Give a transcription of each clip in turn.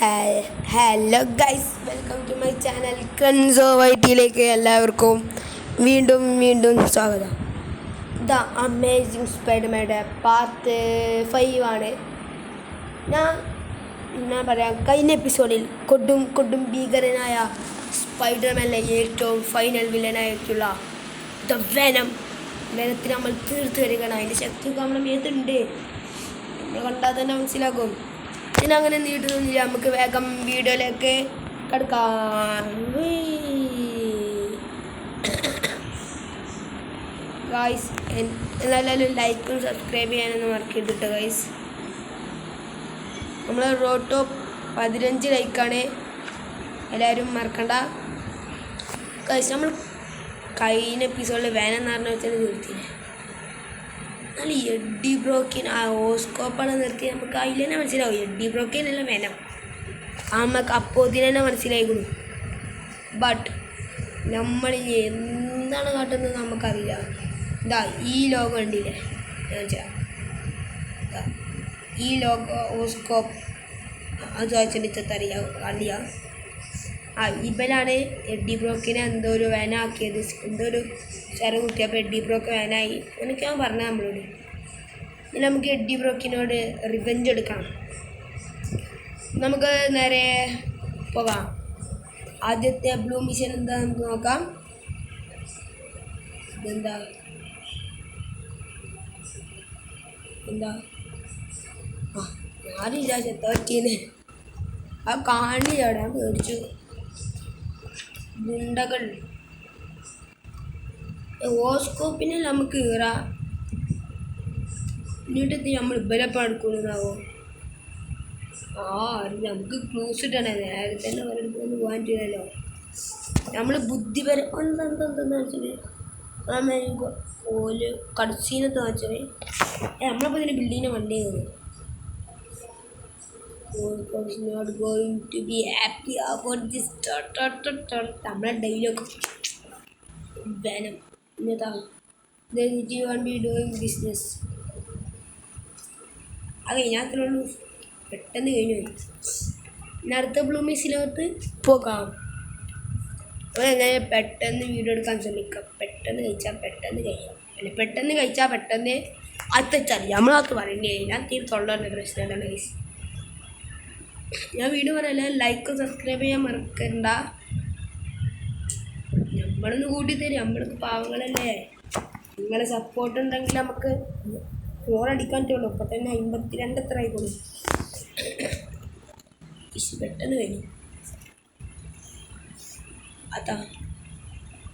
Hello guys, welcome to my channel കൺസോവൈറ്റിയിലേക്ക് എല്ലാവർക്കും വീണ്ടും വീണ്ടും സ്വാഗതം. ദ അമേസിങ് സ്പൈഡർമാൻ്റെ പാർട്ട് 5 ആണ്. ഞാൻ പറയാം, കഴിഞ്ഞ എപ്പിസോഡിൽ കൊടും ഭീകരനായ സ്പൈഡർമാനിലെ ഏറ്റവും ഫൈനൽ വില്ലനായിട്ടുള്ള ദ വെനത്തിന് നമ്മൾ തീർത്ത് വരികയാണ്. അതിൻ്റെ ശക്തിയൊക്കെ നമ്മുടെ മേത്തുണ്ട്, നമ്മൾ കണ്ടാൽ തന്നെ മനസ്സിലാക്കും. ഇതിനങ്ങനെ നീട്ടുന്നില്ല, നമുക്ക് വേഗം വീഡിയോയിലേക്ക് കിടക്കാം. ഗൈസ്, എന്നാലും ലൈക്കും സബ്സ്ക്രൈബ് ചെയ്യാനൊന്നും മറക്കരുത് ഗൈസ്. നമ്മൾ റോഡ് ടോപ്പ് 15 ലൈക്കാണ്, എല്ലാവരും മറക്കണ്ട ഗൈസ്. നമ്മൾ കഴിഞ്ഞ എപ്പിസോഡിൽ വേനെന്ന് പറഞ്ഞ വെച്ചാൽ നിർത്തിയില്ല. എന്നാൽ എഡ്ഡി ബ്രോക്കിൻ ആ ഓസ്കോപ്പാണ് നിർത്തി. നമുക്ക് അതിൽ തന്നെ മനസ്സിലാവും എഡ്ഡി ബ്രോക്കിനല്ല വേനം. നമുക്ക് അപ്പോത്തിന് തന്നെ മനസ്സിലായിക്കുന്നു. ബട്ട് നമ്മൾ എന്താണ് കാട്ടുന്നത് നമുക്കറിയില്ല. ഇതാ ഈ ലോഗോ ഉണ്ടില്ലേ, ഈ ലോഗോ ഓസ്കോപ്പ് അത് വായിച്ചിട്ടറിയാം അറിയാം. ഇവനാണ് എഡ്ഡി ബ്രോക്കിനെ എന്തോ ഒരു വാനാക്കിയത്, എന്തോ ഒരു ചെറു കുത്തിയപ്പോൾ എഡ്ഡി ബ്രോക്ക് വാനായി എന്നൊക്കെ ഞാൻ പറഞ്ഞത് നമ്മളോട്. ഇനി നമുക്ക് എഡ്ഡി ബ്രോക്കിനോട് റിവെഞ്ച് എടുക്കണം. നമുക്ക് നേരെ പോകാം. ആദ്യത്തെ ബ്ലൂ മിഷൻ എന്താ നമുക്ക് നോക്കാം. ഇതെന്താ എന്താ ഞാൻ വിചാരിച്ചു 13 ആ കാണിയാണ് മേടിച്ചു. ഗുണ്ടകൾ ഓസ്കോപ്പിനെ നമുക്ക് കയറാം. എന്നിട്ട് നമ്മൾ ഇവരെപ്പം എടുക്കുന്നതാവോ? നമുക്ക് ക്ലൂസ് ഇട്ടണേ, നേരത്തെ തന്നെ ഒരിടത്തൊന്നും പോകാൻ പറ്റില്ലല്ലോ. നമ്മൾ ബുദ്ധിപരമെന്തെന്താ വെച്ചാൽ ഓല് കടസീനത്ത് വെച്ചാൽ നമ്മളിപ്പോൾ ഇതിൻ്റെ ബിൽഡിങ്ങിൻ്റെ വണ്ടി കയറി. not going to be happy about this. നമ്മളെ ഡെയിലൊക്കെ വേണം. എന്നതാ you won't be doing business. അത് കഴിഞ്ഞാൽ പെട്ടെന്ന് കഴിഞ്ഞു പോയി. ഇനി അടുത്ത ബ്ലൂ മിസിലോട്ട് പോകാം. അതെങ്ങനെ പെട്ടെന്ന് വീഡിയോ എടുക്കാൻ ശ്രമിക്കാം. പെട്ടെന്ന് കഴിച്ചാൽ പെട്ടെന്ന് കഴിയാം, അല്ലെ പെട്ടെന്ന് കഴിച്ചാൽ പെട്ടെന്ന് അത്തച്ചാൽ നമ്മളകത്ത് പറയേണ്ടി. ഞാൻ തീർത്തുള്ള പ്രശ്നമാണ് ഗൈസ്. ഞാൻ വീഡിയോ പറയല്ലേ, ലൈക്ക് സബ്സ്ക്രൈബ് ചെയ്യാൻ മറക്കണ്ട. നമ്മളൊന്ന് കൂട്ടി തരും, നമ്മൾക്ക് പാവങ്ങളല്ലേ. നിങ്ങളെ സപ്പോർട്ട് ഉണ്ടെങ്കിൽ നമുക്ക് ഫോറടിക്കാൻ പറ്റുള്ളൂ. ഇപ്പം തന്നെ 52 എത്ര ആയിക്കോളും. പെട്ടെന്ന് വരും. അതാ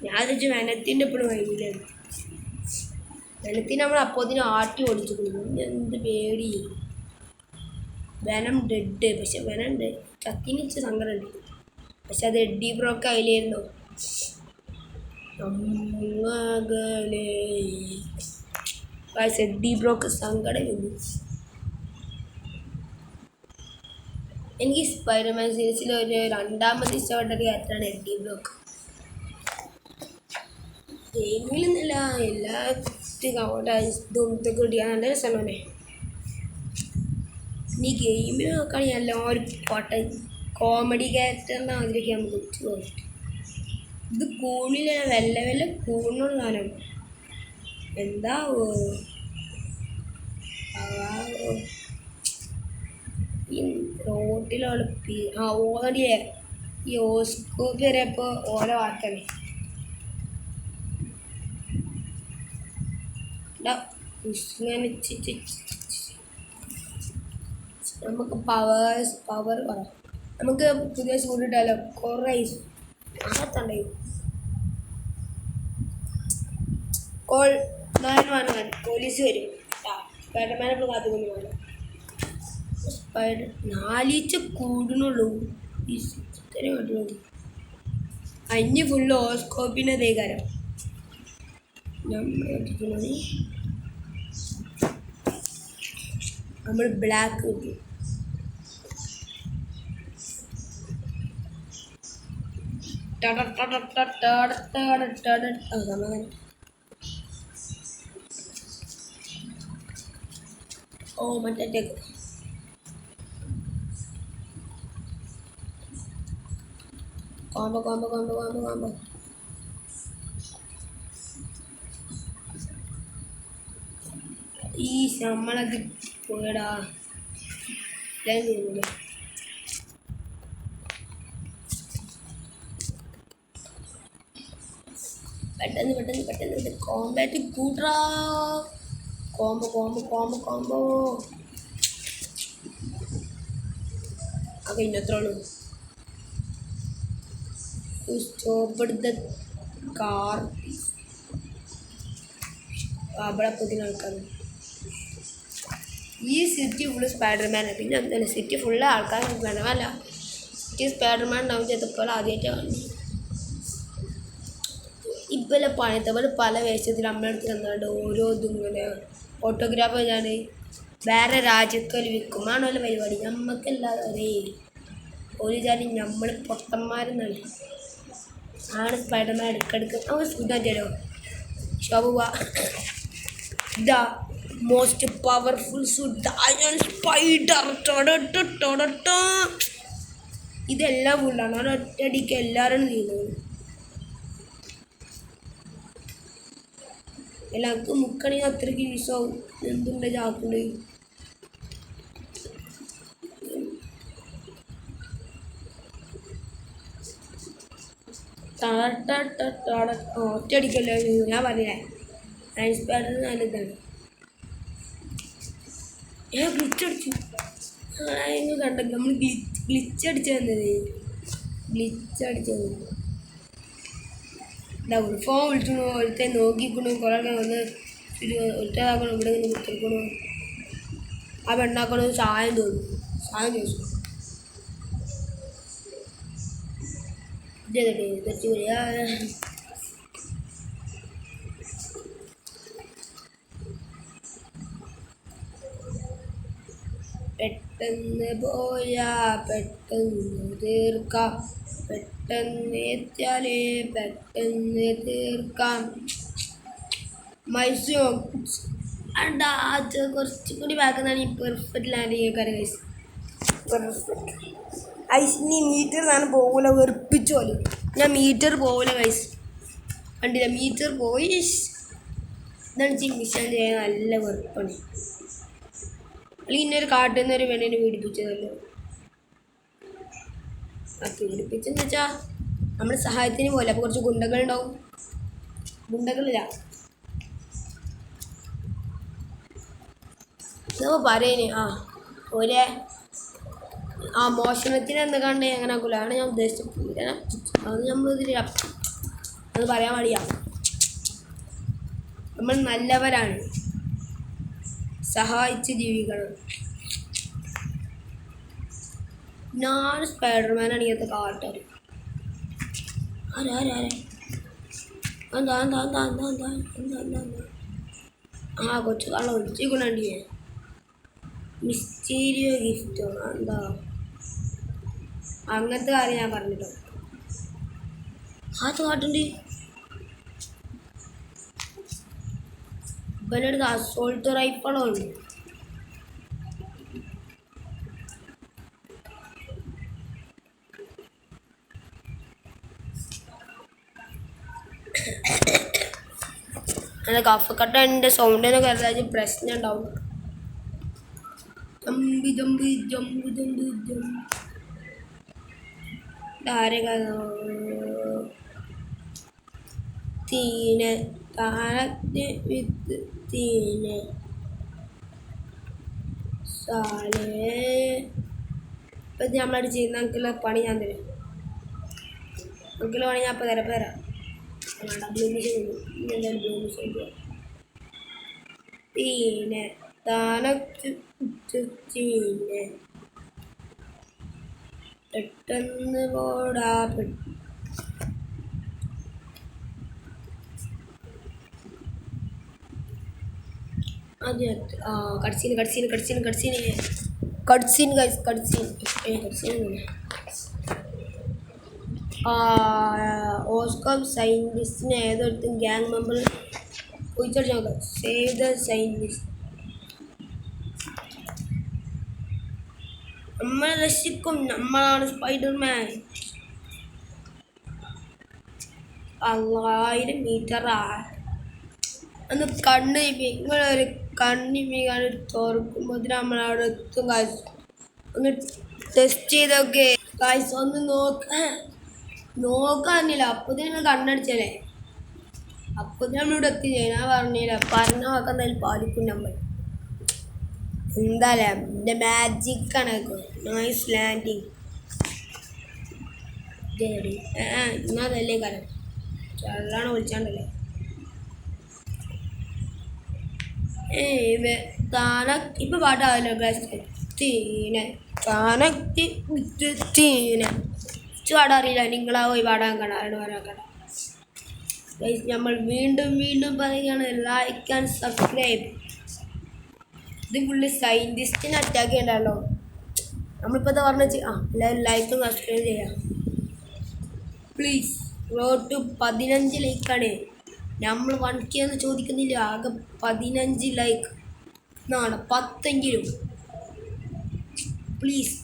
ഞാൻ വെച്ച് വെനത്തിൻ്റെ എപ്പോഴും കഴിഞ്ഞില്ലേ. വെനത്തിന് നമ്മൾ അപ്പോഴത്തേനും ആട്ടി ഓടിച്ചു കൊടുക്കും. എന്ത് പേടി. വെനം ഡെഡ്, പക്ഷെ വെനം ചത്തിനിച്ച് സങ്കടമുണ്ട്. പക്ഷെ അത് എഡ്ഡി ബ്രോക്ക് അതിലായിരുന്നു. എഡ്ഡി ബ്രോക്ക് സങ്കടം വന്നു. എനിക്ക് സ്പൈഡർമാൻ സീരീസിൽ ഒരു രണ്ടാമത് ഇഷ്ടപ്പെട്ട ഒരു ക്യാരക്ടറാണ് എഡ്ഡി ബ്രോക്ക്. ഗെയിമിലൊന്നുമില്ല, എല്ലാ ഇതൊക്കെ കിട്ടിയാൽ നല്ല രസമാണ്. ഇനി ഗെയിമിൽ നോക്കുകയാണെങ്കിൽ എല്ലാവരും കോമഡി ക്യാരക്ടറിൻ്റെ മാതിരിയൊക്കെ നമുക്ക് തോന്നും. ഇത് കൂണില്ല, വല്ല കൂണുള്ള സാധനം എന്താവോ. ഈ റോട്ടിലുള്ള ഓടിയേ ഈ ഓസ്കോപ്പ് വരെയപ്പോൾ ഓരോ വാർത്തകളെ നമുക്ക് പവർ പറയാം. നമുക്ക് പുതിയ സൂട്ട് ഇട്ടാലോ, കുറേ അകത്തുണ്ടായി. കോൾ 911 പോലീസ് വരും. സ്പൈഡർമാനപ്പോൾ കാത്തുകൊണ്ട് വേണം. നാലീച്ച കൂടുന്നുള്ളൂ. ഇത്രയും കണ്ടുമതി. അഞ്ഞ് ഫുള്ള് ഓസ്കോപ്പിൻ്റെ തേകാരം നമ്മൾ ബ്ലാക്ക് കിട്ടി. ഓ മറ്റേ combo combo combo combo combo. ഈ നമ്മളത് പോയടാ ചെയ്യുന്നില്ല. പെട്ടെന്ന് പെട്ടെന്ന് പെട്ടെന്ന് കോമ്പാറ്റ് കൂട്ടാ. Combo combo combo combo. ഇന്നത്രയുള്ളൂ. Stop the car. അവിടെ പുതിയ ആൾക്കാർ. ഈ സിറ്റി ഫുള്ള് സ്പൈഡർമാനാണ്. പിന്നെ എന്താണ് സിറ്റി ഫുള്ള് ആൾക്കാർ സ്പൈഡർമാനല്ല. സിറ്റി സ്പൈഡർമാൻ ഉണ്ടാവും ചെയ്തപ്പോൾ ആദ്യമായിട്ട് കാണുന്നു. ഇപ്പം പണിത്തെ പോലെ പല വേഷത്തിൽ നമ്മുടെ അടുത്ത് തന്നാണ്ട് ഓരോ ഇതും ഇങ്ങനെ ഫോട്ടോഗ്രാഫ് ചെയ്താണ് വേറെ രാജ്യത്തിൽ വിൽക്കുമാണല്ലോ പരിപാടി. നമ്മൾക്കല്ലാതെ ഒരേ ഒരു ജാതി നമ്മൾ പൊട്ടന്മാരെന്നാണ്. ആണ് സ്പൈഡർമാൻ എടുക്കെടുക്ക് നമുക്ക് സുഖം തരോ ഷോബുവ. ഇതാ മോസ്റ്റ് പവർഫുൾ സൂട്ട് സ്പൈഡർ. ഇതെല്ലാം ഫുള്ളാണ്. അവിടെ ഒറ്റയടിക്ക് എല്ലാവരും നീങ്ങുന്നത്. എല്ലാവർക്കും മുക്കണെങ്കിൽ അത്രയ്ക്ക് യൂസാവും. എന്തുണ്ട് ചാക്കുണ്ട്. ഒറ്റയടിക്കല്ലോ ഞാൻ പറഞ്ഞേ. സ്പൈഡർ നല്ലതാണ്. ഗ്ലിച്ചടിച്ചു. കണ്ടല്ലോ നമ്മൾ ഗ്ലിച്ചടിച്ചു തന്നത്. ഗ്ലിച്ചടിച്ചത് ഉണ്ടാവും. ഫോൺ വിളിച്ചു ഒരുത്തെ നോക്കിക്കണു. കുറേ ആൾക്കാർ വന്ന് ഒറ്റതാക്കണം. ഇവിടെ നിന്ന് കുത്തിരിക്കണു. ആ പെണ്ണാക്കണത് സായം തോന്നുന്നു. സായം ചോദിച്ചു തെറ്റി വരിക. പെട്ടെന്ന് പോയാ പെട്ടെന്ന് തീർക്കാം. പെട്ടെന്ന് എത്തിയാലേ പെട്ടെന്ന് തീർക്കാം. മൈസൂർ അണ്ടാ അത് കുറച്ചും കൂടി ബാക്കുന്നതാണ് ഈ പെർഫെക്റ്റ് ലാൻഡിങ് ഒക്കെ ഗൈസ്. പെർഫെക്റ്റ് ഐസ്. മീറ്റർ സാധനം പോകില്ല. വെറുപ്പിച്ചു പോലും ഞാൻ മീറ്റർ പോകില്ല ഗൈസ്. കണ്ടില്ല മീറ്റർ പോയി. ഇതാണ് മിഷൻ ചെയ്യാൻ നല്ല വെറുപ്പാണ്. അല്ലെങ്കിൽ ഇന്നൊരു കാട്ടിൽ നിന്നൊരു പെണ്ണിനെ പീഡിപ്പിച്ചതല്ലോ. ആ പീഡിപ്പിച്ചെന്ന് വെച്ചാൽ നമ്മൾ സഹായത്തിന് പോലെ. അപ്പോൾ കുറച്ച് ഗുണ്ടകളുണ്ടാവും. ഗുണ്ടകളില്ല ഇതപ്പോൾ പറയുന്നേ. ഒരേ മോഷണത്തിന് എന്താ കണ്ടേ അങ്ങനെ ആക്കൂലാണ് ഞാൻ ഉദ്ദേശിച്ചത്. അത് നമ്മളിതിൽ അത് പറയാൻ പാടില്ല. നമ്മൾ നല്ലവരാണ്. സഹായിച്ച് ജീവിക്കണം. ഞാൻ സ്പൈഡർമാനാണ്. ഇങ്ങനത്തെ കാട്ടാർ കൊച്ചു കള്ള ഒളിച്ചിക്കണേ. മിസ്റ്റീരിയോ ഗിഫ്റ്റോ എന്താ അങ്ങനത്തെ കാര്യം ഞാൻ പറഞ്ഞിട്ടോ. അത് കാട്ടുണ്ട്. ഇവനടുത്ത് അസോൾട്ട് റൈഫിളോ ഉണ്ട്. അല്ല കഫക്കട്ട എൻ്റെ സൗണ്ടിനെ കരുതാൻ പ്രശ്നം ഉണ്ടാവും. Jump jump jump jump jump. തീനെ താനത്ത് വിത്ത് തീനെ സാലേ. ഇപ്പം നമ്മളത് ചെയ്യുന്ന നമുക്കുള്ള പണി ഞാൻ തരാം. നമുക്കുള്ള പണി ഞാൻ ഇപ്പോൾ തരാം. ബ്ലൂ മിഷൻ എന്തായാലും ബ്ലൂ മിഷൻ തീനെ താനത്ത് തീനെ പെട്ടെന്ന് പോടാ. ഓസ്കോം സയൻറ്റിസ്റ്റിനെ ഏതൊരുത്തും ഗ്യാങ് മെമ്പർ ചോദിച്ചാൽ നോക്കാം. Save the scientist. നമ്മളെ രക്ഷിക്കും. നമ്മളാണ് സ്പൈഡർമാൻ. 1000 മീറ്ററാ. ഒന്ന് കണ്ണ് നിങ്ങളൊരു കണ്ണിമികാൻ തുറക്കുമ്പോൾ നമ്മളവിടെ എത്തും കാശ്. ഒന്ന് ടെസ്റ്റ് ചെയ്തൊക്കെ കാശ് ഒന്ന് നോക്കാനില്ല. അപ്പോൾ നിങ്ങൾ കണ്ണടിച്ചല്ലേ, അപ്പോൾ നമ്മളിവിടെ എത്തി. ഞാൻ പറഞ്ഞില്ല, പറഞ്ഞ വാക്ക് എന്തായാലും പാലിക്കും നമ്മൾ. എന്തായാലും എൻ്റെ മാജിക്കാണ്. Nice landing. ഇന്നതല്ലേ കാര്യം ചള്ളാണ് വിളിച്ചാണ്ടല്ലേ. താന ഇപ്പം പാട്ടാവല്ലോ തീനെ താനത്തി തീനെ പാടാറിയില്ല. നിങ്ങളാ പോയി പാടാൻ കട. നമ്മൾ വീണ്ടും പറയുകയാണ്, ലൈക്ക് ആൻഡ് സബ്സ്ക്രൈബ്. ഇത് ഫുള്ള് സയൻറ്റിസ്റ്റിനെ അറ്റാക്ക് ചെയ്യണ്ടല്ലോ. നമ്മളിപ്പോൾ എന്താ പറഞ്ഞു എല്ലാവരും ലൈക്കും സബ്സ്ക്രൈബ് ചെയ്യാം പ്ലീസ്. Road to 15 ലൈക്കാണ്. നമ്മൾ 1K എന്ന് ചോദിക്കുന്നില്ല, ആകെ 15 ലൈക്ക് എന്നാണ്. 10എങ്കിലും പ്ലീസ്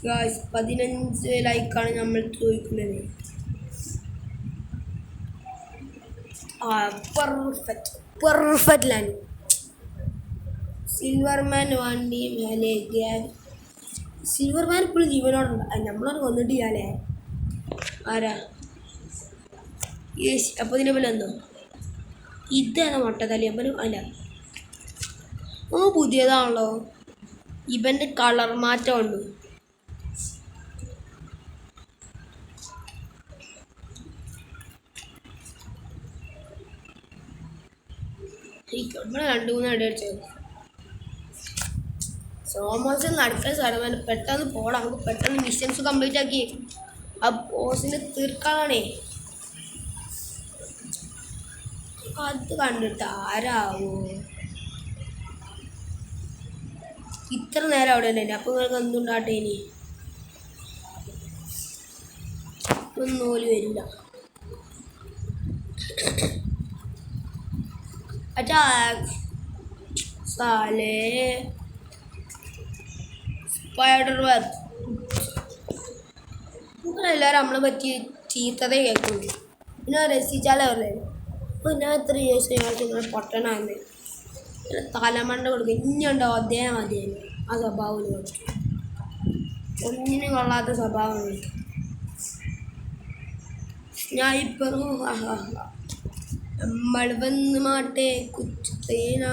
ഗായ്സ്. 15 ലൈക്കാണ് നമ്മൾ ചോദിക്കുന്നത്. Perfect land. സിൽവർമാൻ വണ്ടി മേലെ. സിൽവർമാൻ ഇപ്പോഴും ജീവനോടുണ്ട്. നമ്മളത് കൊന്നിട്ടില്ലേ ആരാ? യേശ്. അപ്പോൾ ഇതിനെ പോലെ എന്തോ ഇതാണ് മൊട്ടത്തല്ലിയപ്പനും. അല്ല, പുതിയതാണല്ലോ. ഇവൻ്റെ കളർ മാറ്റമുണ്ട്. ഇവിടെ 2-3 അടി അടിച്ചത്. സോമോസ് നടക്കുന്ന സ്ഥലം പെട്ടെന്ന് പോടാം. നമുക്ക് പെട്ടെന്ന് മിഷൻസ് കംപ്ലീറ്റ് ആക്കി ആ ബോസിനെ തീർക്കാണേ. അത് കണ്ടിട്ട് ആരാവോ ഇത്ര നേരം അവിടെ തന്നെ? അപ്പോൾ നിങ്ങൾക്ക് എന്തുണ്ടാട്ടെ ഇനി ഒന്നും പോലും വരില്ല. അറ്റാക്ക് സാലേ സ്പൈഡർ വെബ്. നിങ്ങളെല്ലാവരും നമ്മളെ പറ്റി ചീത്തതേ കേൾക്കുള്ളൂ. പിന്നെ രസിച്ചാലേ പറഞ്ഞേ. അപ്പോൾ ഞാൻ ഇത്ര ശേഷം നിങ്ങൾ പൊട്ടനാന്ന് തലമണ്ട കൊടുക്കുക. ഇനിയുണ്ടോ അദ്ദേഹം ആ സ്വഭാവം കൊടുക്കും. ഒന്നിനും കൊള്ളാത്ത സ്വഭാവം. ഞാൻ ഇപ്പോൾ നമ്മൾ വന്ന് മാട്ടെ കുറ്റേന.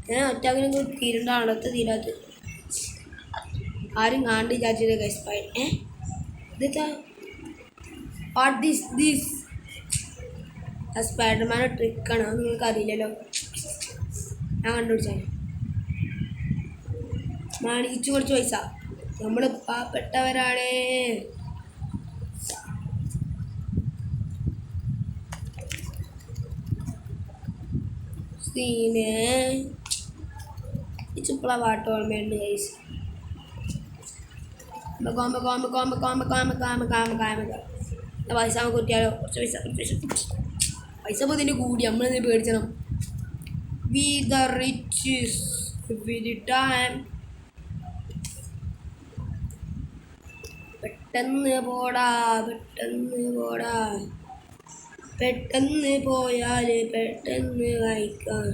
ഞാൻ ഒറ്റക്കിനെ തീരണ്ട അടുത്ത് തീരാത്ത ആരും കാണ്ട് വിചാരിച്ചത് ഗൈസ്. ഇതാ വാട്ട് ഈസ് ദിസ്? ആ സ്പൈഡർമാൻ്റെ ട്രിക്കാണ്. അത് നിങ്ങൾക്ക് അറിയില്ലല്ലോ. ഞാൻ കണ്ടുപിടിച്ചാൽ മാണിച്ചു കുറച്ച് പൈസ. നമ്മൾ പാവപ്പെട്ടവരാണ്. സീനെ ഇച്ചിപ്പളാ പാട്ട് ഓർമ്മയുണ്ട് ഗൈസ്. പൈസ നമുക്ക് കിട്ടിയാലോ? കുറച്ച് പൈസ ഇപ്പോൾ ഇതിൻ്റെ കൂടി. നമ്മളിത് പേടിച്ചണം. We the rich time. പെട്ടെന്ന് പോയാൽ പെട്ടെന്ന് കഴിക്കാം.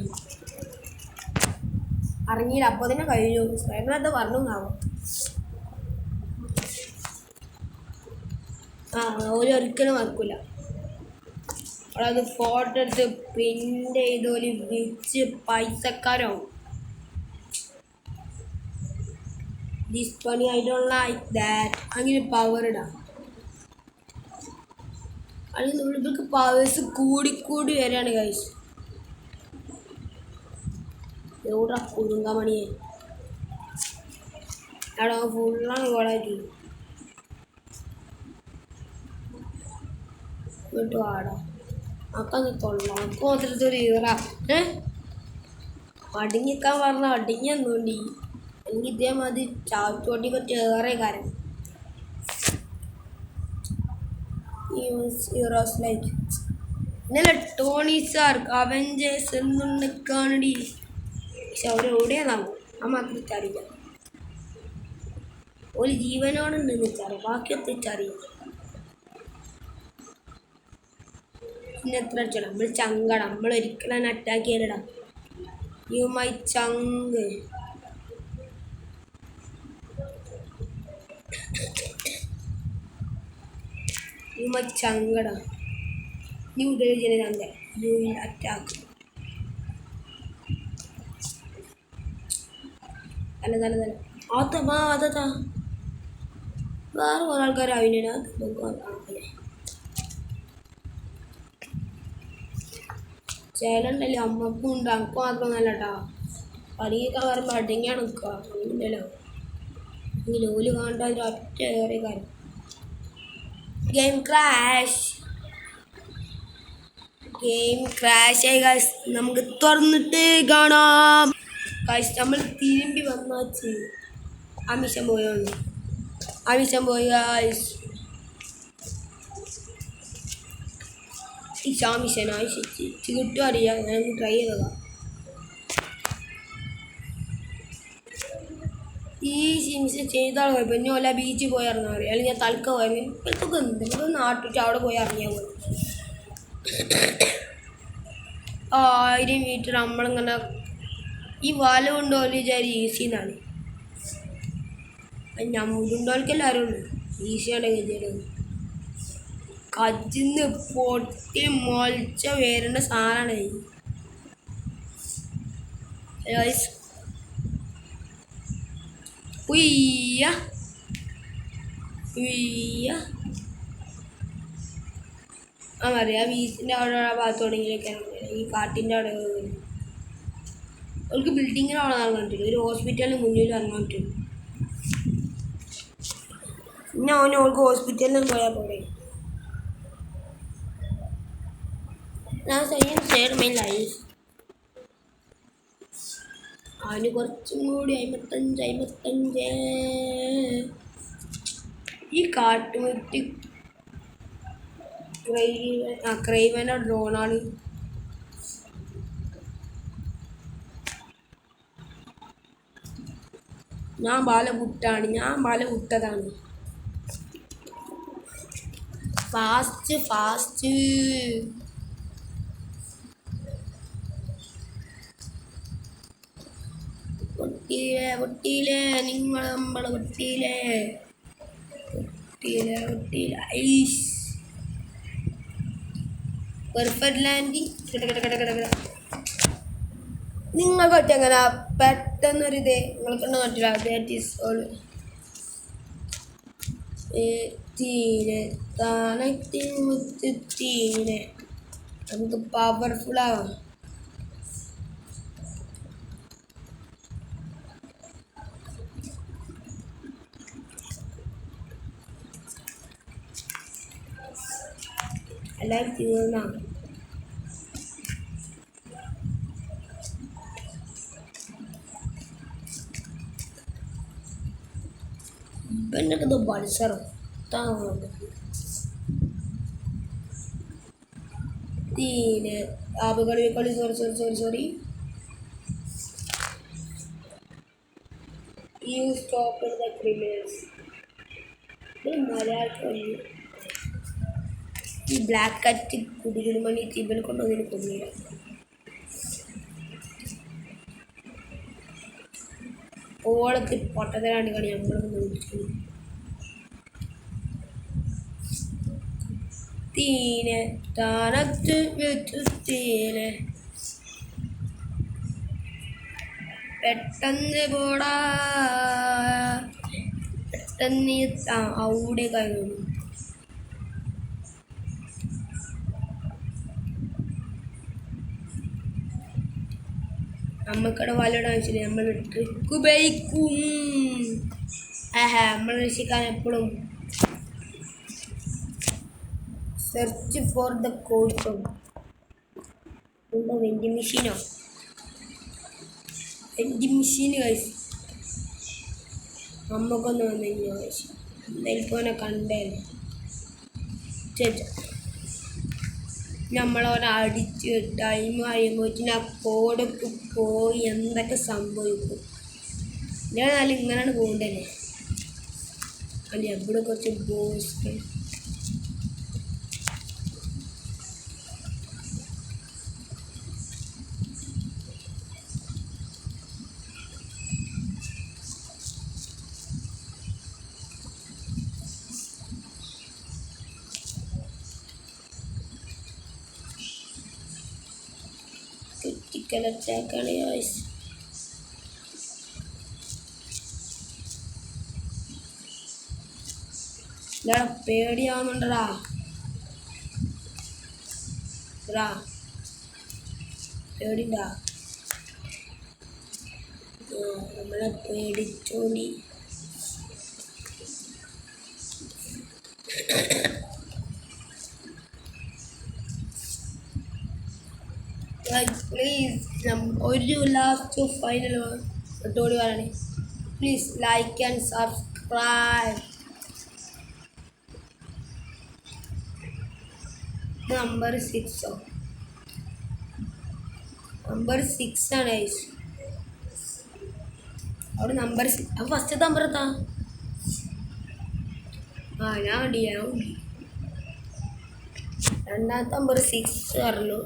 അറിഞ്ഞില്ല, അപ്പോൾ തന്നെ കഴിഞ്ഞു. സ്പൈഡർമാൻ പറഞ്ഞു ആവാം. ഒരിക്കലും മറക്കില്ല. അത് ഫോട്ടോ എടുത്ത് പ്രിൻ്റ് ചെയ്തോലി വിച്ച് പൈസക്കാരാവും. ദിസ് പണി ഐ ഡോണ്ട് ലൈക്ക് ദാറ്റ്. അങ്ങനെ പവർ ഇടാം. അല്ലെങ്കിൽ നമ്മളിവർക്ക് പവേഴ്സ് കൂടി വരികയാണ് ഗൈസ്. എവിടെ കുറുങ്കമണിയെ അവിടെ ഫുള്ളാണ് കോളാക്കി ഇങ്ങോട്ട് വാടാ. അക്കന്ന് കൊള്ളാം. നമുക്ക് മാത്രത്തൊരു ഈറ അടിഞ്ഞിക്കാൻ പറഞ്ഞ അടിഞ്ഞൊന്നുണ്ടി. എനിക്ക് ഇതേമാതിരി ചാത്തോട്ടി പറ്റി ഏറെ കാര്യം. ഹീറോസ് ലൈക്ക് ഇന്നലെ ടോണി സ്റ്റാർക്ക് അവഞ്ചേഴ്സ് എന്നുണ്ടെക്കാണടി. പക്ഷെ അവരെവിടെയാണാവും ആ മാത്രം അറിയില്ല. ഒരു ജീവനോടുണ്ട് വെച്ചറിയാം, ബാക്കിയൊക്കെ വെച്ചറിയാം. പിന്നെ എത്ര അടിച്ചോടാ, നമ്മൾ ചങ്കട, നമ്മൾ ഒരിക്കലും അറ്റാക്ക് ചെയ്യലടാ. യു മൈ ചങ്ക്. യു മൈ ചങ്കട. നീ ഉദയ ചങ്ക. You will attack. അല്ല നല്ല നല്ല അതാ വേറെ കുറെ ആൾക്കാർ അവിനാ ചേലണ്ടല്ലേ, അമ്മക്കും ഉണ്ട്, അമ്മക്ക് മാത്രമൊന്നല്ല കേട്ടോ. പണിയൊക്കെ പറയുമ്പോൾ അടങ്ങിയാണ് നിൽക്കുക. അങ്ങനെയല്ലോ എങ്കിൽ ഓല് കാണേണ്ട ഒരു ഒറ്റ ഏറെ കാര്യം. ഗെയിം ക്രാഷ് ആയി ഗൈസ്. നമുക്ക് തുറന്നിട്ട് കാണാം ഗൈസ്. നമ്മൾ തിരുമ്പി വന്നാച്ച് ആമിഷം പോയോണ്ട് പോയി ഗൈസ്. ഈ ആമിഷനായി കിട്ടും അറിയാം. ഞാൻ ട്രൈ ചെയ്തതാ. ഈ സിംസ് ചെയ്താൽ കുഴപ്പം. ഇനി വല്ല ബീച്ചിൽ പോയി ഇറങ്ങാൻ അറിയാം, അല്ലെങ്കിൽ ഞാൻ തൽക്ക പോയാൽ ഇപ്പോഴത്തൊക്കെ എന്തെങ്കിലും നാട്ടിട്ട് അവിടെ പോയി ഇറങ്ങിയാൽ മതി. 1000 മീറ്റർ നമ്മളിങ്ങനെ ഈ വല കൊണ്ടുപോലെ വിചാരി ഈസി എന്നാണ്. മുണ്ടുണ്ടോൽക്ക് എല്ലാവരും ഉണ്ട്. ഈസിയാണ് ഗതിയുടെ. കജിന്ന് പൊട്ടി മുളച്ച വരേണ്ട സാധനമാണ്. ഉയ്യ അറിയാം. ബീച്ചിൻ്റെ അവിടെ ഭാഗത്ത് തുടങ്ങിയൊക്കെയാണ് ഈ കാട്ടിൻ്റെ അവിടെ. അവർക്ക് ബിൽഡിങ്ങിന് അവിടെ ഇറങ്ങാൻ പറ്റില്ല, ഒരു ഹോസ്പിറ്റലിന് മുന്നിൽ ഇറങ്ങാൻ പറ്റും. പിന്നെ അവൾക്ക് ഹോസ്പിറ്റലിൽ പോയാൽ പോലെ. ഞാൻ ഷെയർ മൈ ലൈഫ്. അതിന് കുറച്ചും കൂടി 55 ഈ കാട്ടുമുറ്റി ക്രൈവൻ്റെ ഡ്രോണാണ്. ഞാൻ ബാല വിട്ടതാണ്. ഫാസ്റ്റ് പൊട്ടിയില്ലേ നിങ്ങൾ, നമ്മളെ പൊട്ടിയില്ലേ. Ice perfect landing. നിങ്ങൾക്ക് പറ്റും എങ്ങനെ പെട്ടെന്നൊരിത് നിങ്ങൾക്കുണ്ടോ പറ്റില്ല. That is all. തീനെ നമുക്ക് പവർഫുൾ ആവാം. എല്ലാവരും തീർന്നാണ്. ഇപ്പം ബൾസറോ തീനെ കളി sorry you stop the criminals. മലയാളത്തിൽ ഈ ബ്ലാക്ക് കറ്റ് കുടികുടുമണി ടീമിൽ കൊണ്ടുവന്നതിന് കൊന്നില്ല. ഓളത്തിൽ പൊട്ടത്തരാണ് കളി നമ്മളൊന്ന് നോക്കി. തീനെ തനത്ത് തീനെ പെട്ടെന്ന് പോടാ, പെട്ടെന്ന് അവിടെ കഴിയുന്നു. നമുക്കവിടെ വലയിടാൻ വെച്ചില്ല, നമ്മൾ ട്രിക്ക് ഉപയോഗിക്കും. നമ്മൾ രക്ഷിക്കാൻ എപ്പോഴും സെർച്ച് ഫോർ ദ കോഴ്സും ഉണ്ടോ. വെൻഡിങ് മെഷീൻ കഴിച്ചു നമുക്കൊന്ന് വന്നു കഴിഞ്ഞാൽ കഴിച്ചു. എന്തായാലും കണ്ടല്ലേ നമ്മളവരെ അടിച്ച് ടൈം കഴിയുമ്പോഴത്തേന് ആ കോടൊക്കെ പോയി എന്തൊക്കെ സംഭവിക്കും. ഞാൻ നല്ല ഇങ്ങനെയാണ് പോകണ്ടല്ലേ. അല്ല ഇവിടെ കുറച്ച് ബോസ് ക്രിട്ടിക്കൽ അറ്റാക്കാണ് ഗൈസ്. ഇതാ പേടിയാവുന്നുണ്ടടാ പേടിണ്ടാ നമ്മളെ പേടിച്ചോണ്ടി. പ്ലീസ് ഒരു ലാസ്റ്റ് ഫൈനൽ ഇട്ടോടി പറയണേ. Please like and subscribe. Number 6 number 6 ആണ് ഗൈസ്. അവിടെ നമ്പർ 6 അപ്പോൾ ഫസ്റ്റത്തെ നമ്പർ എത്താ? ഞാൻ വണ്ടി രണ്ടാമത്തെ നമ്പർ 6 പറഞ്ഞു.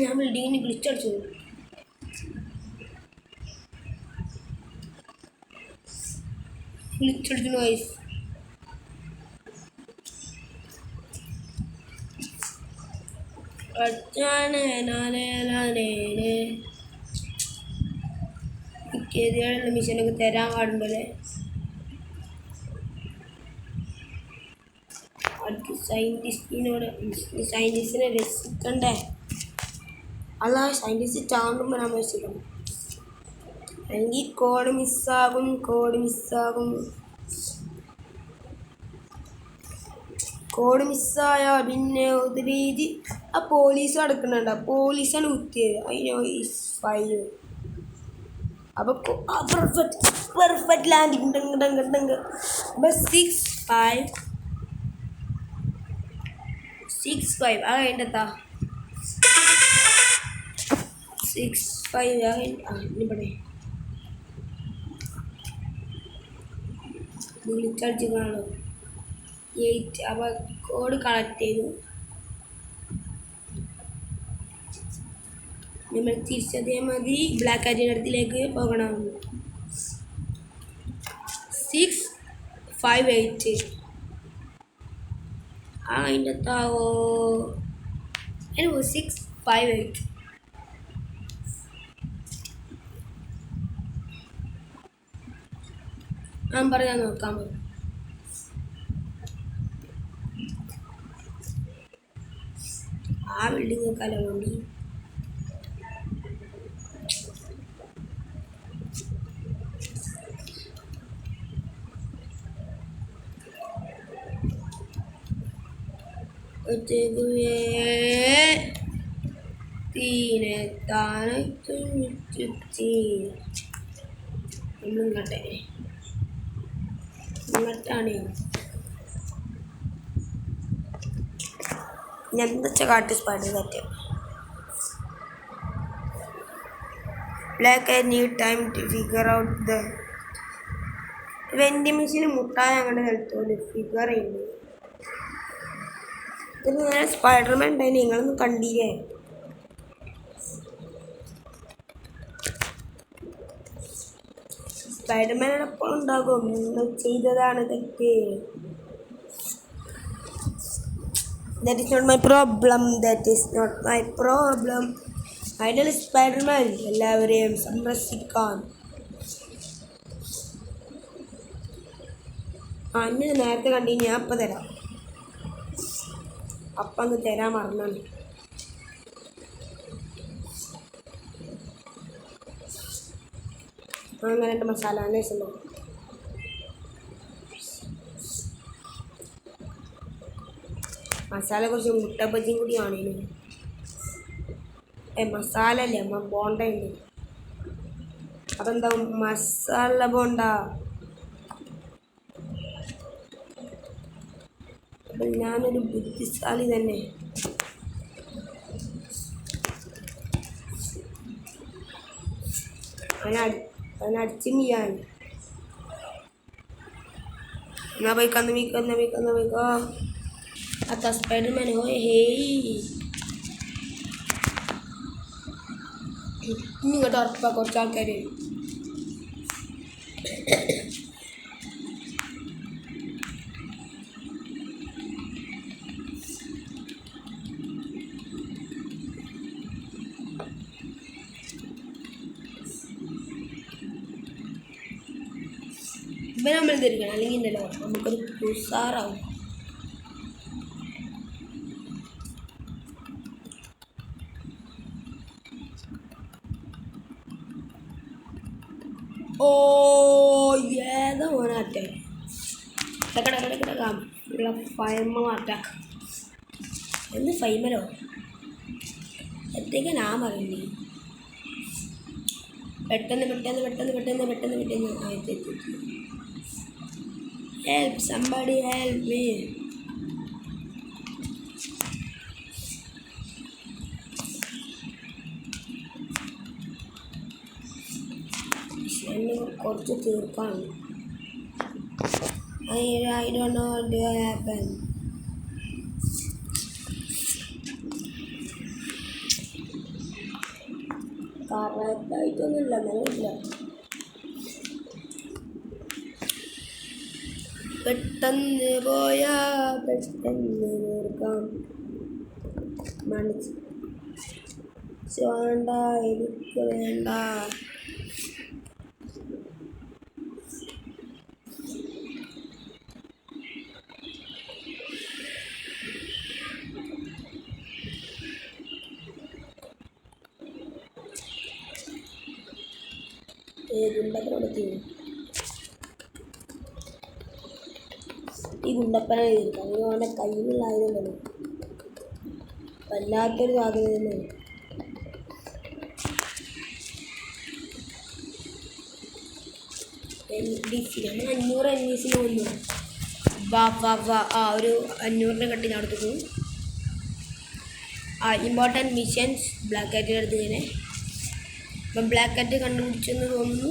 ഞാൻ ബിൽഡിങ്ങിന് വിളിച്ചടിച്ചു. ഗൈസ്. മിഷനൊക്കെ തരാൻ പാടുണ്ടല്ലേ. സയൻറ്റിസ്റ്റിനെ രസിക്കണ്ടേ? അല്ല സയൻറ്റിസ്റ്റ് ചാണ്ടുമ്പോൾ നമ്മൾ രസിക്കണം. എനിക്ക് കോഡ് മിസ്സാകും. കോഡ് മിസ്സായ പിന്നെ ഒരു രീതി ആ പോലീസ് നടക്കുന്നുണ്ട്. പോലീസാണ് കുത്തിയത്. അതിനോ ഈ ഫൈൻ അപ്പോൾ പെർഫെക്റ്റ് ലാൻഡിങ്. അപ്പോൾ 6-5 ആ കഴിഞ്ഞെത്താ 6-5 ഇവിടെ വിളിച്ചടിച്ച് കാണും 8. അപ്പോൾ കോഡ് കളക്ട് ചെയ്തു. നമ്മൾ തിരിച്ചതേ മതി ബ്ലാക്ക് ആറ്റിൻ്റെ അടുത്തിലേക്ക് പോകണം. 6-5-8 അതിൻ്റെ താവോ 6-5-8. നമ്പർ ഞാൻ നോക്കാം. ആ ബിൽഡിംഗ് ഒക്കെ വേണ്ടി ഇങ്ങോട്ടാണ് എന്താ കാട്ടി സ്പാഡ് പറ്റും. Black and need time to figure out the vending machine മുട്ടാൻ അങ്ങനെ കളിച്ചോണ്ട് ഫിഗർ ചെയ്യുന്നു. ഇതിൽ ഞാൻ സ്പൈഡർമാൻ ഉണ്ടായി നിങ്ങളൊന്നും കണ്ടില്ലേ? സ്പൈഡർമാൻ എപ്പോൾ ഉണ്ടാകും? നിങ്ങൾ ചെയ്തതാണ് തെറ്റ്. That is not my problem. Final Spiderman എല്ലാവരെയും സന്ദർശിക്കാൻ. അന്ന് നേരത്തെ കണ്ടി ഞാൻ അപ്പം തരാം. അപ്പം അങ്ങ് തരാൻ മറന്നാണ്. അങ്ങനെ 2 മസാല അന്വേഷിച്ചോ. മസാല കുറച്ച് മുട്ട ബജിയും കൂടി ആണേലും മസാല അല്ലേ അമ്മ ബോണ്ട ഉണ്ട്. അപ്പം എന്താ മസാല ബോണ്ട. അപ്പം ഞാനൊരു ബുദ്ധിശാലി തന്നെ. അതിനടിച്ച് മീയാൻ എന്നാ പോയിക്കോ ആ സ്പൈഡർമാൻ ഹോ ഹേയ് ഇങ്ങോട്ട് ഉറപ്പാ കുറച്ച് ആൾക്കാർ ഇപ്പം നമ്മൾ തിരിക്കണം അല്ലെങ്കിൽ ഉണ്ടല്ലോ നമുക്കൊരു ഉസാറാവും ഓ ഏതാ മോനെ അറ്റാക്ക് കിടക്കിടക്കാം ഫൈമ അറ്റാക്ക് എന്ത് ഫൈമലോ എത്തേക്ക് ഞാൻ പറയുന്നേ പെട്ടെന്ന് ഹെൽപ്പ് സംബഡി ഹെൽപ്പ് മീ എന്നെ കുറച്ച് തീർക്കാണ് I don't know what will happen. കറക്റ്റായിട്ടൊന്നുമില്ല നല്ല പെട്ടെന്ന് പോയാ പെട്ടെന്ന് തീർക്കാം വേണ്ട എനിക്ക് വേണ്ട ഈ ഗുണ്ടപ്പനെ തീർക്കാം അവൻ്റെ കയ്യിലുള്ളതായതുകൊണ്ടല്ലോ വല്ലാത്തൊരു സാധനം തന്നെയാണ് നമ്മൾ 500 NVC പോകുന്നു ഒരു 500 കട്ടി നടത്തു പോകും ഇമ്പോർട്ടൻറ്റ് മിഷൻസ് ബ്ലാക്ക് കാറ്റിൻ്റെ അടുത്ത് ഇങ്ങനെ ഇപ്പം ബ്ലാക്ക് കാറ്റ് കണ്ടുപിടിച്ചെന്ന് തോന്നുന്നു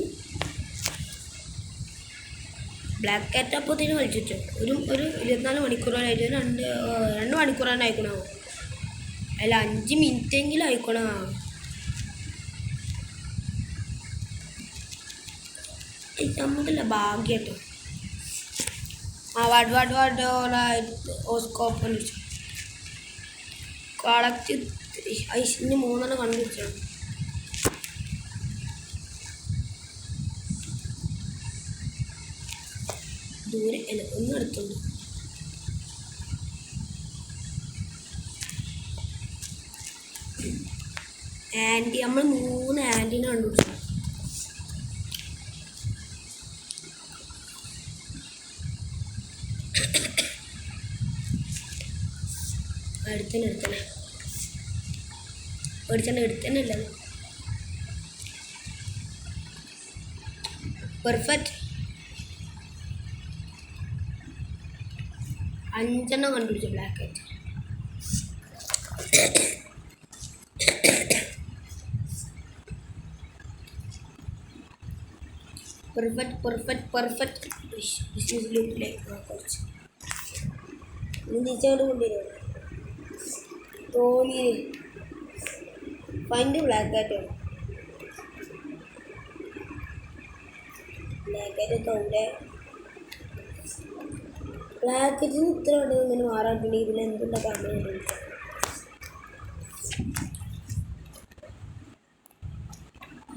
ബ്ലാക്ക് കാറ്റ് അപ്പോഴത്തേന് വലിച്ചു ഒരു 24 മണിക്കൂറായിട്ട് 2 മണിക്കൂറാണ് അയക്കണോ അല്ല 5 മിനിറ്റെങ്കിലും അയക്കണോ നമുക്കല്ല ഭാഗ്യം കേട്ടോ ഓസ്കോപ്പ് കളക്ട് ഐസിന് 3 കണ്ടുപിടിച്ചു ദൂരെ അല്ല ഒന്നും എടുത്തുണ്ട് ആൻറ്റി നമ്മൾ 3 ആൻറ്റീനെ കണ്ടുപിടിച്ചു എടുത്തന്നെ പെർഫെക്റ്റ് 5 കണ്ടുപിടിച്ചു ബ്ലാക്ക് ആയിട്ട് പെർഫെക്റ്റ് കുറച്ച് തിരിച്ചോട് കൊണ്ടുവരുമോ തോന്നി ഫൈൻഡ് ബ്ലാക്ക് ആയിട്ട് തോന്നേ ബ്ലാക്കറ്റിന് ഇത്ര ഉണ്ടെങ്കിൽ ഇങ്ങനെ മാറാട്ടുണ്ടെങ്കിൽ ഇതിൽ എന്തുള്ള കാര്യം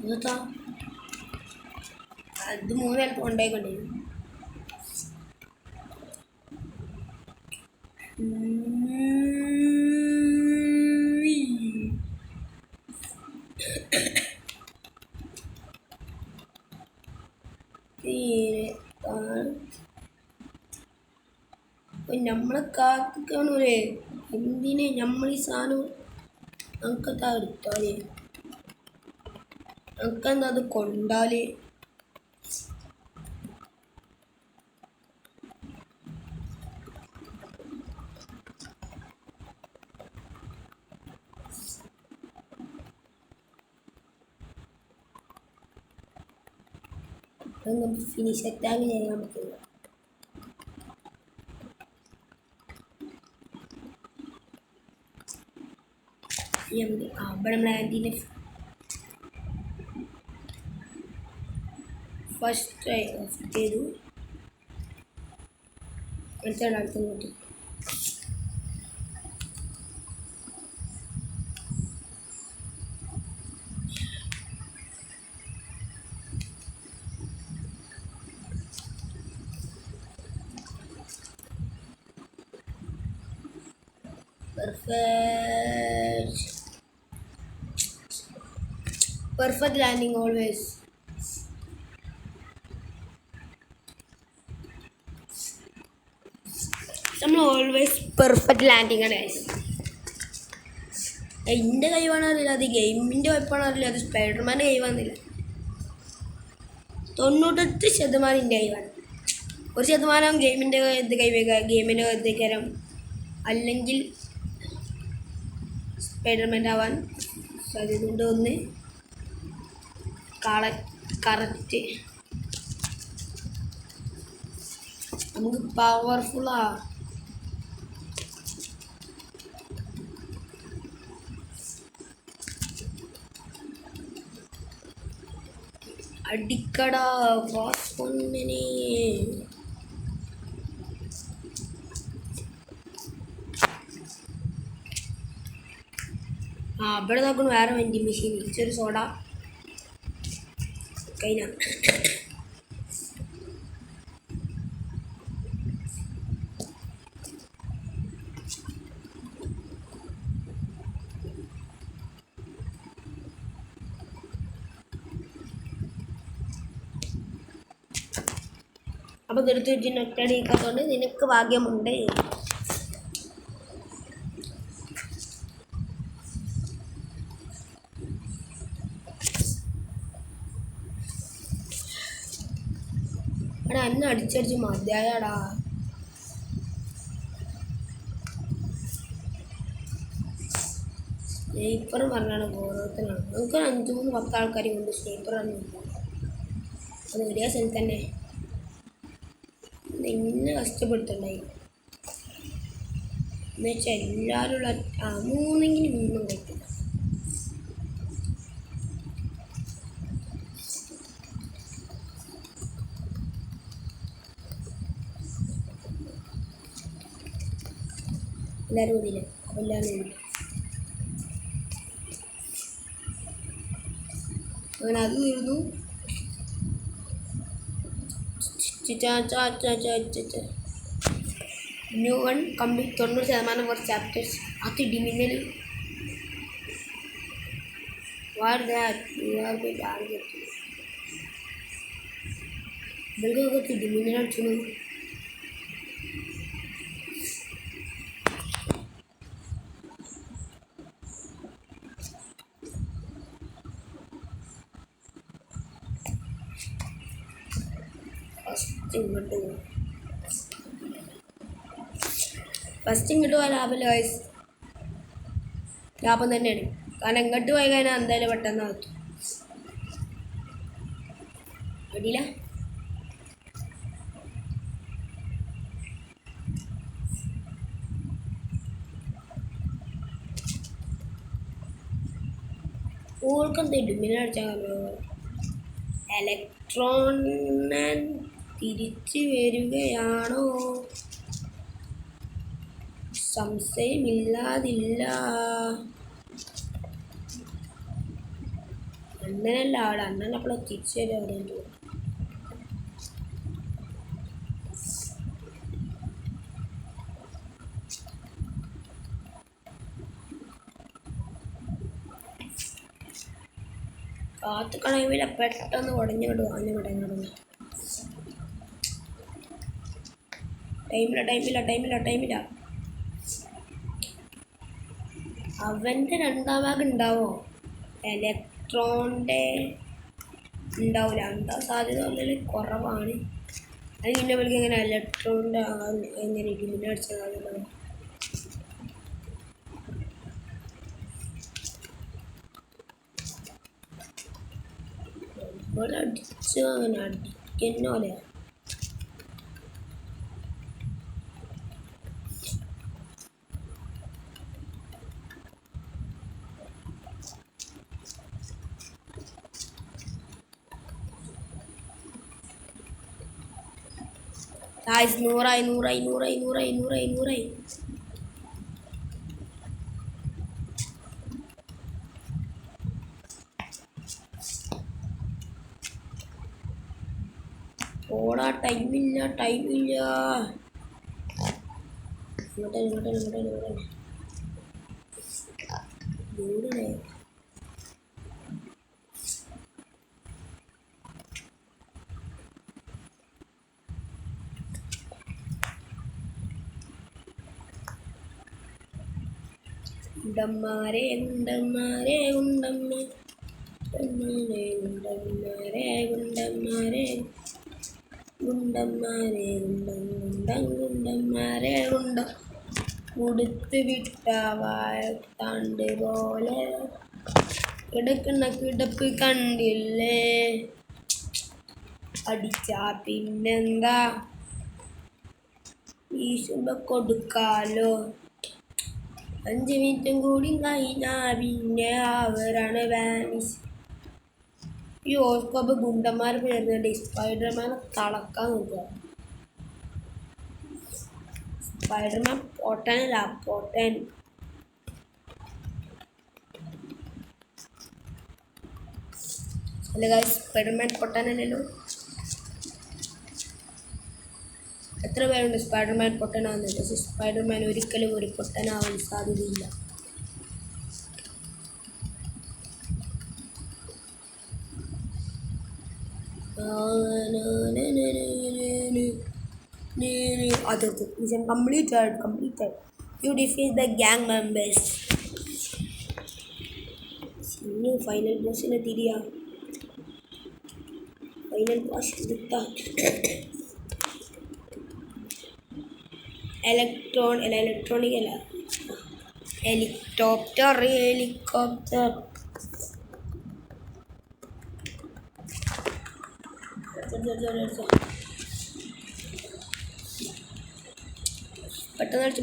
എന്താ അത് 3 ചിലപ്പോൾ ഉണ്ടായിക്കൊണ്ടേ നമ്മളെ കാത്തിക്കാണൂലേ എന്തിനെ നമ്മൾ ഈ സാധനം നമുക്കത് എടുത്താലേ നമുക്കെന്താ അത് കൊണ്ടാലേ അതൊന്ന് ഫിനിഷ് അറ്റാക്ക് ചെയ്യാൻ നമുക്ക് അവിടെ നമ്മുടെ ആൻറ്റീനെ ഫസ്റ്റ് ചെയ്തു അടുത്ത നോക്കി perfect landing always. നമ്മൾ ഓൾവേസ് പെർഫെക്റ്റ് ലാൻഡിങ് ആണ് ഗൈസ്. എൻ്റെ കഴിവാണ് അറിയില്ല, അത് ഗെയിമിൻ്റെ കുഴപ്പമാണ് അറിയില്ല, അത് സ്പൈഡർമാൻ്റെ കഴിവാണെന്നില്ല. 98% എൻ്റെ കഴിവാണ്. 1% ഗെയിമിൻ്റെ ഗെയിമിൻ്റെ എത്തിക്കാരം, അല്ലെങ്കിൽ സ്പൈഡർമാൻ്റെ ആവാൻ സാധ്യതയുണ്ട്. ഒന്ന് കറക്റ്റ് നമുക്ക് പവർഫുള്ളാ. അടിക്കടാ വാസ്കൊന്നിനെ. ഇവിടെ നോക്കണം വേറെ വെൻഡിങ് മെഷീൻ. ഇച്ചൊരു സോഡ കഴിഞ്ഞ അപ്പോൾ ഇതെടുത്ത് വെച്ചിട്ട് ഒറ്റയടിക്കാത്തതുകൊണ്ട് നിനക്ക് ഭാഗ്യമുണ്ട്. എടാ എന്നെ അടിച്ചടിച്ച് മതിയായടാ. സ്നേപ്പർ പറഞ്ഞാണ് ഓരോരുത്തരാണ്. നമുക്ക് 5-10 ആൾക്കാർ കൊണ്ട് സ്നേപ്പറാണ്. അത് ഒരേ സ്ഥലത്ത് തന്നെ നിന്നെ കഷ്ടപ്പെടുത്തുണ്ടായി എന്നുവെച്ചാൽ എല്ലാവരും 3 പറ്റില്ല. എല്ലാവരും കൂടിയില്ല. അപ്പോൾ എല്ലാവരും കൂടി അങ്ങനെ അത് തീർന്നു. New one complete 90% four chapters. അത് ഡിമിനൽ war that you are by target. ഇവർക്ക് ഡിമിനൽ അടിച്ചു. ഫസ്റ്റ് ഇങ്ങോട്ട് പോയാൽ ലാഭമില്ല ഗൈസ്. ലാഭം തന്നെയാണ്, കാരണം ഇങ്ങോട്ട് പോയി കഴിഞ്ഞാൽ എന്തായാലും പെട്ടെന്ന് ആക്കും. അടിയില്ല ഓൾക്കെന്താ ഇടുമിനെ അടിച്ചാൽ ഇലക്ട്രോണൻ തിരിച്ചു വരികയാണോ? സംശയമില്ലാതില്ല. അണ്ണനല്ല അവിടെ, അണ്ണനപ്പോൾ തിരിച്ചു വരും. അവിടെ ഉണ്ട് കാത്ത് കണവില പെട്ടെന്ന് ഉടഞ്ഞു വിടും. അതിന് വിടങ്ങുന്നു. ടൈമില്ല. അവൻ്റെ 2ാം ഭാഗം ഉണ്ടാവോ? ഇലക്ട്രോണിൻ്റെ ഉണ്ടാവില്ല. എന്താ സാധ്യത വളരെ കുറവാണ്. അത് പിന്നെ വിളിക്കുക എങ്ങനെ ഇലക്ട്രോണിൻ്റെ എങ്ങനെ ഇടിമിന്നെ അടിച്ചതാണല്ലോ. അടിച്ചു അങ്ങനെ അടിക്കും. എന്നോലെ നൂറായി നൂറായി നൂറായി നൂറായി നൂറായി നൂറായി ഓടാ ടൈമില്ല ടൈമില്ല ഇങ്ങോട്ടേ ഇങ്ങോട്ടേ ഇങ്ങോട്ടേ ഇങ്ങോട്ടേ ദൂരേ ഉണ്ടന്മാരെ ഉണ്ടന്മാരെ ഉണ്ടമ്മ ഉണ്ടന്മാരെ ഉണ്ടന്മാരെ ഉണ്ടന്മാരെ ഗുണ്ടന്മാരെ ഗുണ്ടം ഗുണ്ടന്മാരെ ഗുണ്ടം കൊടുത്ത് വിട്ട വാഴത്താണ്ട് പോലെ കിടക്കുന്ന കിടപ്പ് കണ്ടില്ലേ അടിച്ചാ പിന്നെന്താ വീശുമ്പോ കൊടുക്കാലോ 5 മിനിറ്റും കൂടി കഴിഞ്ഞാ പിന്നെ അവരാണ് വാനിഷ് ഈ ഓസ്കോപ്പ് ഗുണ്ടന്മാർ വരുന്നുണ്ട് സ്പൈഡർമാനെ തളക്കാൻ നോക്കുക സ്പൈഡർമാൻ പൊട്ടനല്ല പൊട്ടൻ അല്ല ഗൈസ് സ്പൈഡർമാൻ പൊട്ടനല്ലല്ലോ എത്ര പേരുണ്ട് സ്പൈഡർമാൻ പൊട്ടനാവുന്നത് പക്ഷേ സ്പൈഡർമാൻ ഒരിക്കലും ഒരു പൊട്ടനാവാൻ സാധ്യതയില്ല അതൊക്കെ mission completed you defeat the gang members ഇനി ഫൈനൽ ബോസിനെ തിരിയാ ഫൈനൽ ബോസ് എടുത്താ ഇലക്ട്രോണിക് അല്ല ഹെലികോപ്റ്റർ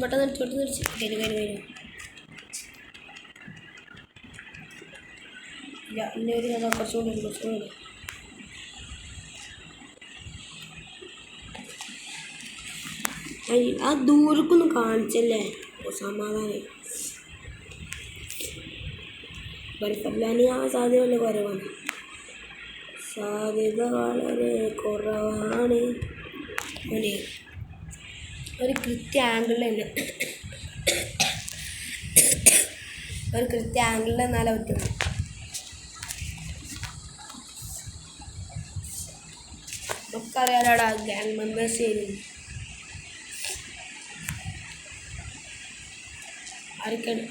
പെട്ടെന്ന് അടിച്ച് വരും ഇല്ല ഇന്നൊരു കഥ കുറച്ചുകൂടി ആ ദൂരക്കൊന്നും കാണിച്ചല്ലേ സമാധാനം ബർഫല്ലാനിയാൻ സാധ്യത വളരെ കുറവാണ് സാധ്യത വളരെ കുറവാണ് ഒരു കൃത്യ ആംഗിളിൽ തന്നെ എന്നാലേ പറ്റുള്ളൂ നമുക്കറിയാലോടാ ഗ്യാങ് മെമ്പേഴ്സ് ചെയ്യുന്നു ആർക്കാണ്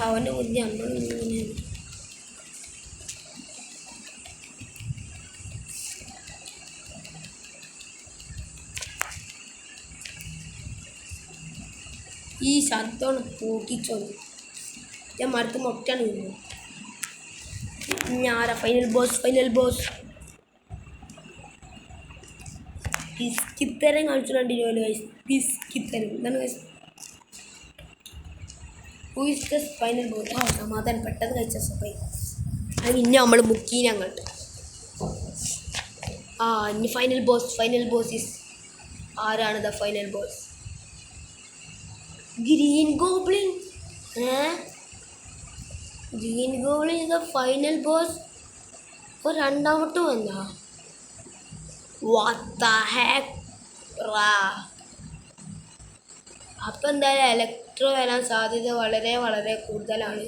അവൻ്റെ ബുദ്ധി നമ്മളിങ്ങനെ ഈ ശബ്ദമാണ് പൂക്കിച്ചോളൂ ഞാൻ മരത്ത് മൊട്ടാണ് വീഴുന്നത് ഞാനാ ഫൈനൽ ബോസ് പിസ്കിത്തരം കളിച്ചിട്ടുണ്ടല്ലോ പിസ്കിത്തരം എന്താണ് ഫൈനൽ ബോസ് സമാധാനം പെട്ടെന്ന് കഴിച്ച സഭ അത് പിന്നെ നമ്മൾ മുക്കീനെ അങ്ങോട്ട് ഇനി ഫൈനൽ ബോസ് ഈസ് ആരാണ് the final boss green goblin is the final boss ഇപ്പോൾ രണ്ടാമത്തെ വന്നാ വാട്ട് ദ ഹെക്ക് അപ്പം എന്തായാലും ഇലക്ട്രോ വരാൻ സാധ്യത വളരെ വളരെ കൂടുതലാണ്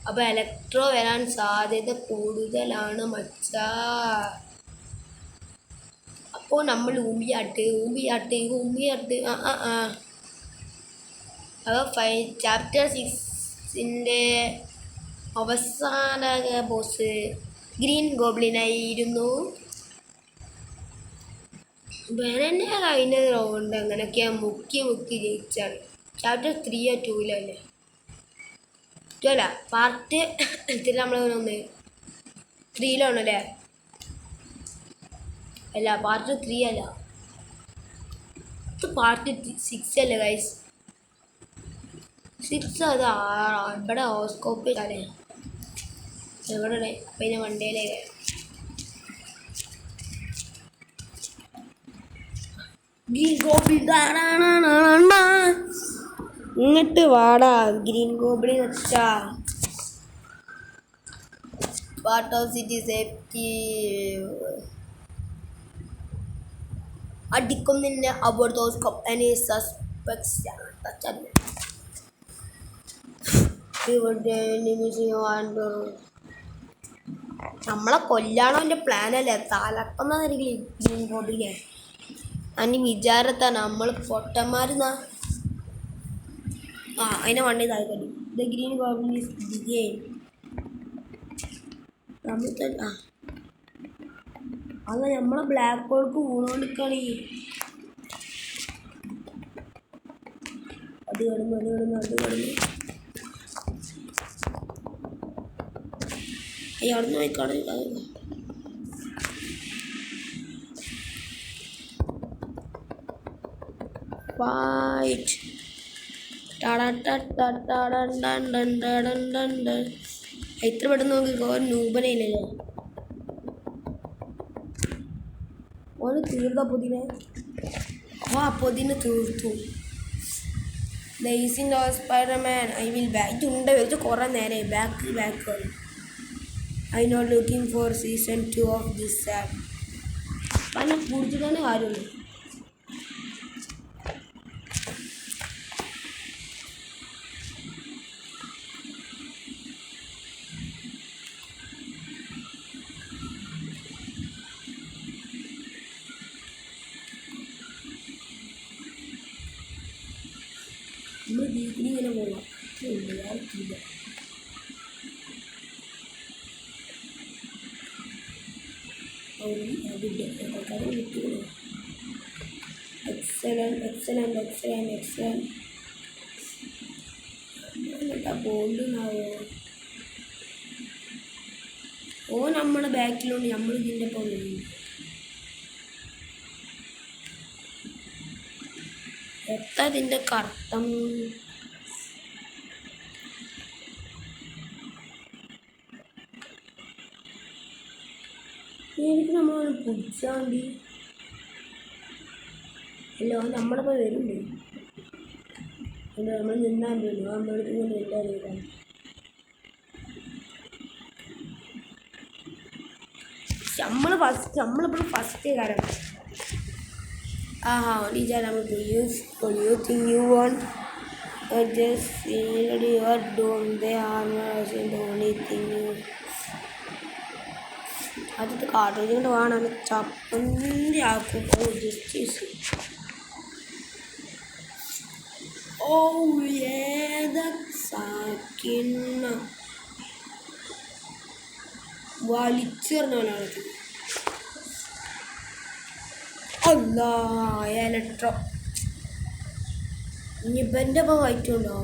അപ്പോൾ ഇലക്ട്രോ വരാൻ സാധ്യത കൂടുതലാണ് മച്ചാ അപ്പോൾ നമ്മൾ ഊമ്പിയാട്ട് അപ്പോൾ ചാപ്റ്റർ 6 അവസാന ബോസ് ഗ്രീൻ ഗോബ്ലിനായിരുന്നു. വേറെ കഴിഞ്ഞ റൗണ്ട് അങ്ങനെയൊക്കെയാ മുക്കി ജയിച്ചാണ്. ചാപ്റ്റർ 3 2 അല്ലേ 2 അല്ല പാർട്ട് 3 നമ്മൾ ഒന്ന് 3 അല്ല പാർട്ട് 3 അല്ല പാർട്ട് 6 അല്ലേ ഗൈസ് 6 അത് ഇവിടെ ഹോസ്കോപ്പ് അല്ലേ എവിടെ പിന്നെ വണ്ടിയിലേക്ക് ഇങ്ങോട്ട് വാടാ ഗ്രീൻ ഗോബ്ലിൻ വെച്ചാ പാർട്ട് ഓഫ് സിറ്റി സേഫ്റ്റി അടിക്കും നിന്നെ അബോർഡ് ദോസ് എനി സസ്പെക്ട്സ് നമ്മളെ കൊല്ലാണോ എൻ്റെ പ്ലാനല്ലേ തലക്കുന്ന ഗ്രീൻ ഗോബ്ലിനെ അനി വിചാരത്താണ് നമ്മൾ പൊട്ടന്മാരെന്നാ അതിനെ വണ്ടി താല്പര്യം ദ ഗ്രീൻ ഗോബ്ലിൻ ഈസ് ഡിഗൈൻ നമ്മൾ അത് നമ്മളെ ബ്ലാക്ക് ഹോൾക്ക് ഊണോണ്ടിക്കാണ് അത് കിടന്നു അവിടെ നിന്ന് പോയിക്കാണ് ഫൈറ്റ് എത്ര പെട്ടെന്ന് നോക്കി നൂപനയില്ലല്ലോ ഓന് തീർത്ത പൊതിനെ തീർത്തു ലൈസിൻ സ്പൈഡർമാൻ ഐ വിൽ ബാക്ക് ഇതുണ്ട് വെച്ച് കുറേ നേരെ back I not looking for season 2 of this സാപ്പ് കാരണം കുടിച്ചിട്ട് തന്നെ കാര്യമുള്ളൂ നമ്മൾ വീട്ടിൽ ഇങ്ങനെ പോകാം ആർക്കില്ല എക്സലന്റ് ബോൾഡാവോ ഓ നമ്മുടെ ബാക്കിലുണ്ട് നമ്മൾ ഇതിൻ്റെ പോകുന്നു എത്ര ഇതിൻ്റെ കർത്തം എനിക്ക് നമ്മൾ പിടിച്ചാൽ മതി അല്ലോ നമ്മളിപ്പോൾ വരുന്നുണ്ട് നമ്മൾ നിന്നാൽ മതി നമ്മളടുത്ത് ഇങ്ങനെ എന്താ നമ്മളിപ്പോൾ ഫസ്റ്റ് കാരണം only that I'm going to use what you think you want. Just feel your dome. They are the only thing you. അത് കാട്ടുകൊണ്ട് വേണം ചപ്പൻ്റെ ആക്കും ജസ്റ്റിസ് ഓ ഏതാക്കിന്ന വലിച്ചെറിഞ്ഞാണ് അല്ലാ ഇലക്ട്രോ ഇനിയിപ്പോൾ എൻ്റെ ഒപ്പം വൈറ്റുണ്ടോ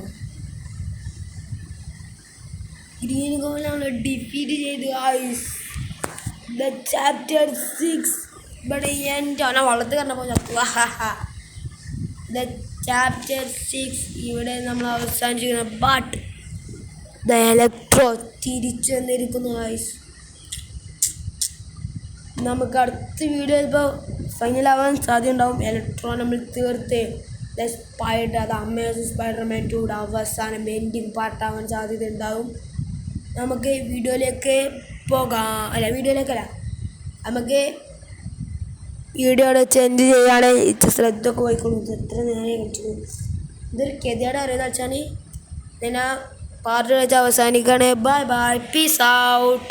ഗ്രീൻ ഗോളാണ് ഡിഫീറ്റ് ചെയ്ത് ഐസ് ദ ചാപ്റ്റർ 6 ഇവിടെ എൻ്റെ അവനെ വളർത്ത് കണ്ടപ്പോൾ ചത്തു ദ ചാപ്റ്റർ 6 ഇവിടെ നമ്മൾ അവസാനിച്ചിരിക്കുന്നത് ബട്ട് ദ ഇലക്ട്രോ തിരിച്ചു വന്നിരിക്കുന്നു ഐസ് നമുക്ക് അടുത്ത വീഡിയോ ഇപ്പോൾ ഫൈനലാവാൻ സാധ്യത ഉണ്ടാവും ഇലക്ട്രോ നമ്മൾ തീർത്ത് സ്പൈഡർ അത് അമേസിങ് സ്പൈഡർമാൻ 2 അവസാനം എൻഡിങ് പാർട്ടാവാൻ സാധ്യത ഉണ്ടാവും നമുക്ക് വീഡിയോയിലേക്ക് പോകാം നമുക്ക് വീഡിയോയുടെ ചേഞ്ച് ചെയ്യുകയാണെങ്കിൽ ശ്രദ്ധയൊക്കെ പോയിക്കോളൂ എത്ര നേരം കളിച്ചു ഇതൊരു കെതിയുടെ അറിയുന്ന വെച്ചാൽ ഞാൻ പാർട്ട് വെച്ച് അവസാനിക്കുകയാണ് ബൈ പീസ് ഔട്ട്